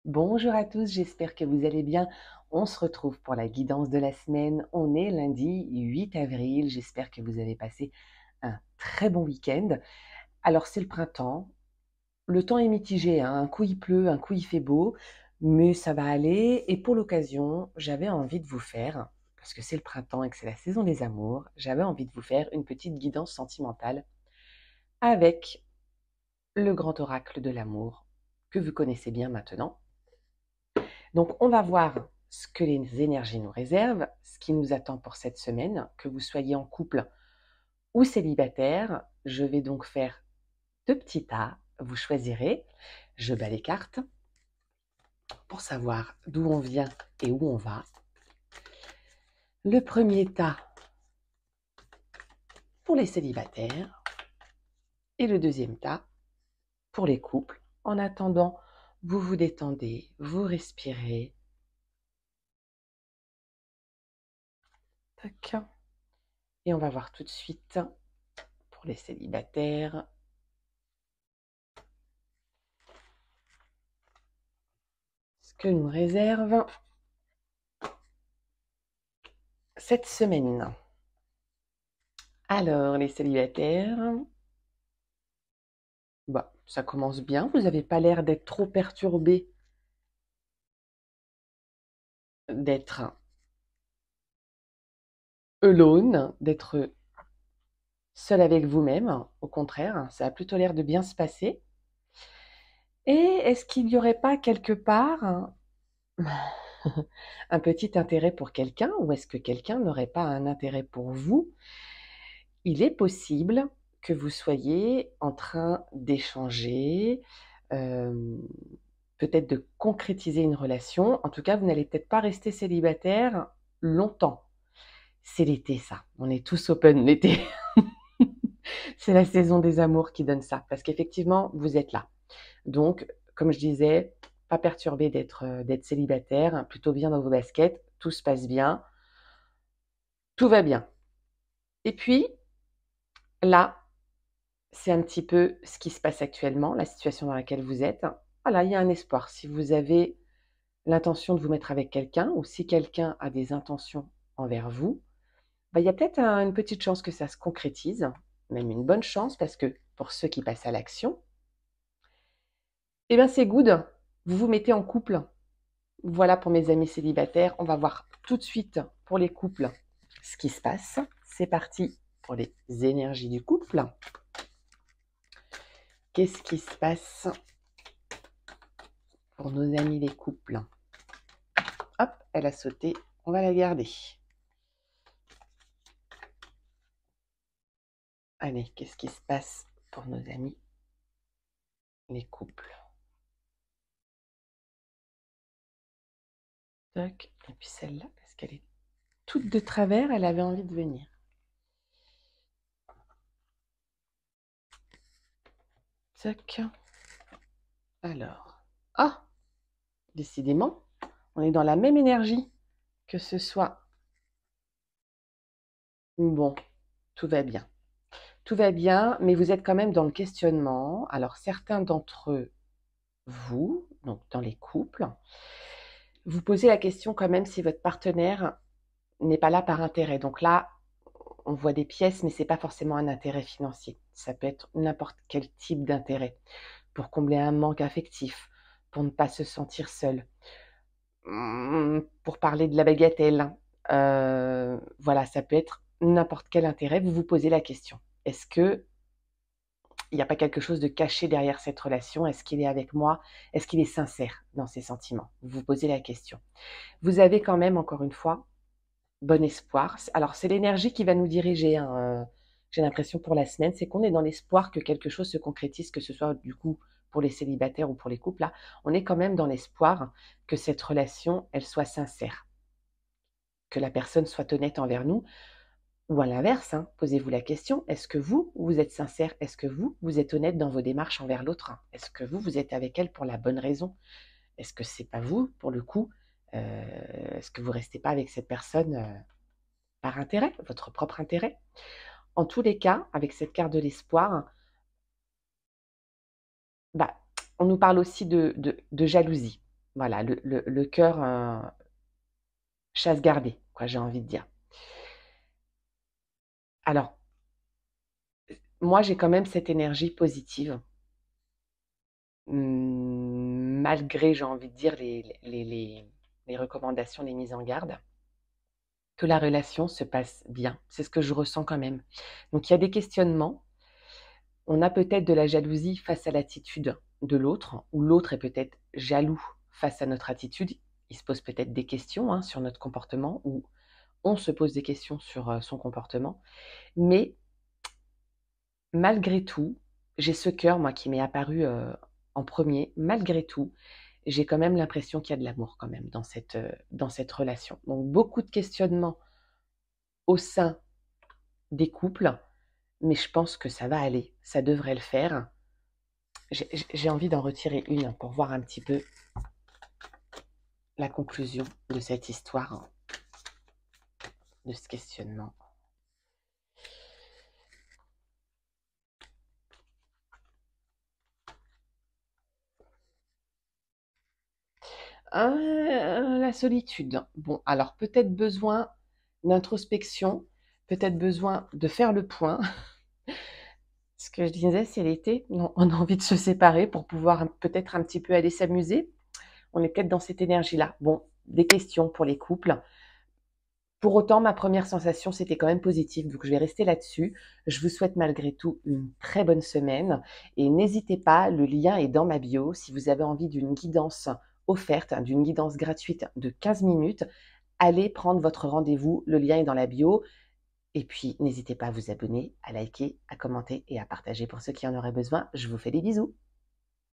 Bonjour à tous, j'espère que vous allez bien. On se retrouve pour la guidance de la semaine. On est lundi 8 avril. J'espère que vous avez passé un très bon week-end. Alors c'est le printemps. Le temps est mitigé, hein. Un coup il pleut, un coup il fait beau, mais ça va aller. Et pour l'occasion, j'avais envie de vous faire, parce que c'est le printemps et que c'est la saison des amours, j'avais envie de vous faire une petite guidance sentimentale avec le grand oracle de l'amour que vous connaissez bien maintenant. Donc, on va voir ce que les énergies nous réservent, ce qui nous attend pour cette semaine, que vous soyez en couple ou célibataire. Je vais donc faire 2 petits tas, vous choisirez. Je bats les cartes pour savoir d'où on vient et où on va. Le premier tas pour les célibataires et le deuxième tas pour les couples. En attendant, vous vous détendez, vous respirez. Tac. Et on va voir tout de suite pour les célibataires. Ce que nous réserve cette semaine. Alors, les célibataires, bah, ça commence bien. Vous n'avez pas l'air d'être trop perturbé, d'être alone, d'être seul avec vous-même. Au contraire, ça a plutôt l'air de bien se passer. Et est-ce qu'il n'y aurait pas quelque part un petit intérêt pour quelqu'un, ou est-ce que quelqu'un n'aurait pas un intérêt pour vous? Il est possible que vous soyez en train d'échanger, peut-être de concrétiser une relation. En tout cas, vous n'allez peut-être pas rester célibataire longtemps. C'est l'été, ça. On est tous open l'été. C'est la saison des amours qui donne ça, parce qu'effectivement, vous êtes là. Donc, comme je disais, pas perturbé d'être célibataire, plutôt bien dans vos baskets, tout se passe bien, tout va bien. Et puis, là, c'est un petit peu ce qui se passe actuellement, la situation dans laquelle vous êtes. Voilà, il y a un espoir. Si vous avez l'intention de vous mettre avec quelqu'un, ou si quelqu'un a des intentions envers vous, bah, il y a peut-être une petite chance que ça se concrétise, même une bonne chance, parce que pour ceux qui passent à l'action, eh bien c'est good, vous vous mettez en couple. Voilà pour mes amis célibataires. On va voir tout de suite pour les couples ce qui se passe. C'est parti pour les énergies du couple. Qu'est-ce qui se passe pour nos amis les couples? Hop, elle a sauté, on va la garder. Allez, qu'est-ce qui se passe pour nos amis les couples? Tac, et puis celle-là, parce qu'elle est toute de travers, elle avait envie de venir. Tac. Alors, ah, décidément, on est dans la même énergie, que ce soit. Bon, tout va bien. Tout va bien, mais vous êtes quand même dans le questionnement. Alors, certains d'entre vous, donc dans les couples, vous posez la question quand même si votre partenaire n'est pas là par intérêt. Donc là, on voit des pièces, mais c'est pas forcément un intérêt financier. Ça peut être n'importe quel type d'intérêt pour combler un manque affectif, pour ne pas se sentir seul, pour parler de la bagatelle. Voilà, ça peut être n'importe quel intérêt. Vous vous posez la question. Est-ce que il n'y a pas quelque chose de caché derrière cette relation? Est-ce qu'il est avec moi? Est-ce qu'il est sincère dans ses sentiments? Vous vous posez la question. Vous avez quand même, encore une fois, bon espoir. Alors, c'est l'énergie qui va nous diriger, hein, j'ai l'impression pour la semaine, c'est qu'on est dans l'espoir que quelque chose se concrétise, que ce soit du coup pour les célibataires ou pour les couples, là, on est quand même dans l'espoir que cette relation, elle soit sincère, que la personne soit honnête envers nous. Ou à l'inverse, hein, posez-vous la question, est-ce que vous, vous êtes sincère? Est-ce que vous, vous êtes honnête dans vos démarches envers l'autre? Est-ce que vous, vous êtes avec elle pour la bonne raison? Est-ce que c'est pas vous, pour le coup, est-ce que vous restez pas avec cette personne par intérêt, votre propre intérêt? En tous les cas, avec cette carte de l'espoir, bah, on nous parle aussi de jalousie. Voilà, le cœur chasse gardée, quoi, j'ai envie de dire. Alors, moi, j'ai quand même cette énergie positive, malgré, j'ai envie de dire, les recommandations, les mises en garde, que la relation se passe bien. C'est ce que je ressens quand même. Donc, il y a des questionnements. On a peut-être de la jalousie face à l'attitude de l'autre, ou l'autre est peut-être jaloux face à notre attitude. Il se pose peut-être des questions hein, sur notre comportement, ou on se pose des questions sur son comportement. Mais malgré tout, j'ai ce cœur, moi, qui m'est apparu en premier. Malgré tout, j'ai quand même l'impression qu'il y a de l'amour quand même dans cette relation. Donc beaucoup de questionnements au sein des couples, mais je pense que ça va aller, ça devrait le faire. J'ai envie d'en retirer une pour voir un petit peu la conclusion de cette histoire, hein, de ce questionnement. La solitude. Bon, alors peut-être besoin d'introspection, peut-être besoin de faire le point. Ce que je disais, c'est l'été, on a envie de se séparer pour pouvoir peut-être un petit peu aller s'amuser. On est peut-être dans cette énergie-là. Bon, des questions pour les couples. Pour autant, ma première sensation, c'était quand même positive, donc je vais rester là-dessus. Je vous souhaite malgré tout une très bonne semaine et n'hésitez pas, le lien est dans ma bio. Si vous avez envie d'une guidance offerte, d'une guidance gratuite de 15 minutes, allez prendre votre rendez-vous. Le lien est dans la bio. Et puis, n'hésitez pas à vous abonner, à liker, à commenter et à partager pour ceux qui en auraient besoin. Je vous fais des bisous.